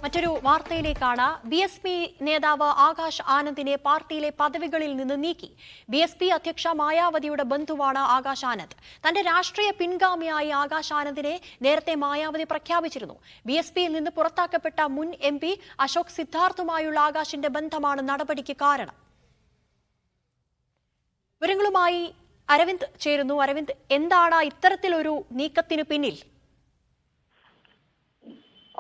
മറ്റൊരു വാർത്തയിലേക്കാണ്. BSP നേതാവ് ആകാശ് ആനന്ദിനെ പാർട്ടിയിലെ പദവികളിൽ നിന്ന് നീക്കി. BSP അധ്യക്ഷ മായാവതിയുടെ ബന്ധുവാണ് ആകാശ് ആനന്ദ്. തന്റെ രാഷ്ട്രീയ പിൻഗാമിയായി ആകാശ് ആനന്ദിനെ നേരത്തെ മായാവതി പ്രഖ്യാപിച്ചിരുന്നു. BSPയിൽ നിന്ന് പുറത്താക്കപ്പെട്ട മുൻ MP അശോക് സിദ്ധാർത്ഥുമായുള്ള ആകാശിന്റെ ബന്ധമാണ് നടപടിക്ക് കാരണം. വിവരങ്ങളുമായി അരവിന്ദ് ചേരുന്നു. അരവിന്ദ്, എന്താണ് ഇത്തരത്തിലൊരു നീക്കത്തിന് പിന്നിൽ?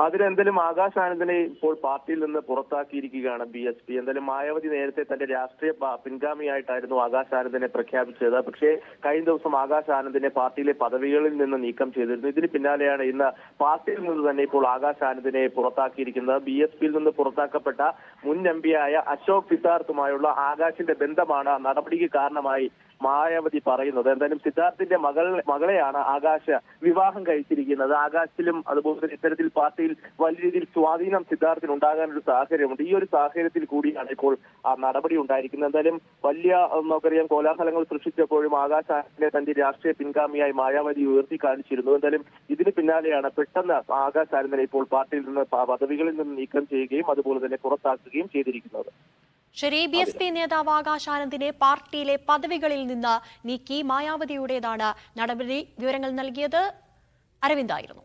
അതിനെന്തായാലും ആകാശ് ആനന്ദിനെ ഇപ്പോൾ പാർട്ടിയിൽ നിന്ന് പുറത്താക്കിയിരിക്കുകയാണ് BSP. എന്തായാലും മായാവതി നേരത്തെ തന്റെ രാഷ്ട്രീയ പിൻഗാമിയായിട്ടായിരുന്നു ആകാശ് ആനന്ദിനെ പ്രഖ്യാപിച്ചത്. പക്ഷേ കഴിഞ്ഞ ദിവസം ആകാശ് ആനന്ദിനെ പാർട്ടിയിലെ പദവികളിൽ നിന്ന് നീക്കം ചെയ്തിരുന്നു. ഇതിന് പിന്നാലെയാണ് ഇന്ന് പാർട്ടിയിൽ നിന്ന് തന്നെ ഇപ്പോൾ ആകാശ് ആനന്ദിനെ പുറത്താക്കിയിരിക്കുന്നത്. BSPയിൽ നിന്ന് പുറത്താക്കപ്പെട്ട മുൻ MP ആയ അശോക് സിദ്ധാർത്ഥുമായുള്ള ആകാശിന്റെ ബന്ധമാണ് നടപടിക്ക് കാരണമായി മായാവതി പറയുന്നത്. എന്തായാലും സിദ്ധാർത്ഥിന്റെ മകളെയാണ് ആകാശ് വിവാഹം കഴിച്ചിരിക്കുന്നത്. ആകാശിലും അതുപോലെ തന്നെ ഇത്തരത്തിൽ പാർട്ടിയിൽ വലിയ രീതിയിൽ സ്വാധീനം സിദ്ധാർത്ഥിന് ഉണ്ടാകാനൊരു സാഹചര്യമുണ്ട്. ഈ ഒരു സാഹചര്യത്തിൽ കൂടിയാണ് ഇപ്പോൾ ആ നടപടി ഉണ്ടായിരിക്കുന്നത്. എന്തായാലും വലിയ നമുക്കറിയാം കോലാഹലങ്ങൾ സൃഷ്ടിച്ചപ്പോഴും ആകാശ് തന്റെ രാഷ്ട്രീയ പിൻഗാമിയായി മായാവതി ഉയർത്തി കാണിച്ചിരുന്നു. എന്തായാലും ഇതിന് പിന്നാലെയാണ് പെട്ടെന്ന് ആകാശ് ആനന്ദിനെ ഇപ്പോൾ പാർട്ടിയിൽ നിന്ന് പദവികളിൽ നിന്ന് നീക്കം ചെയ്യുകയും അതുപോലെ തന്നെ പുറത്താക്കുകയും ചെയ്തിരിക്കുന്നത്. ശരി, BSP നേതാവ് ആകാശ് ആനന്ദിനെ പാർട്ടിയിലെ പദവികളിൽ നിന്ന് നീക്കി. മായാവതിയുടേതാണ് നടപടി. വിവരങ്ങൾ നൽകിയത് അരവിന്ദായിരുന്നു.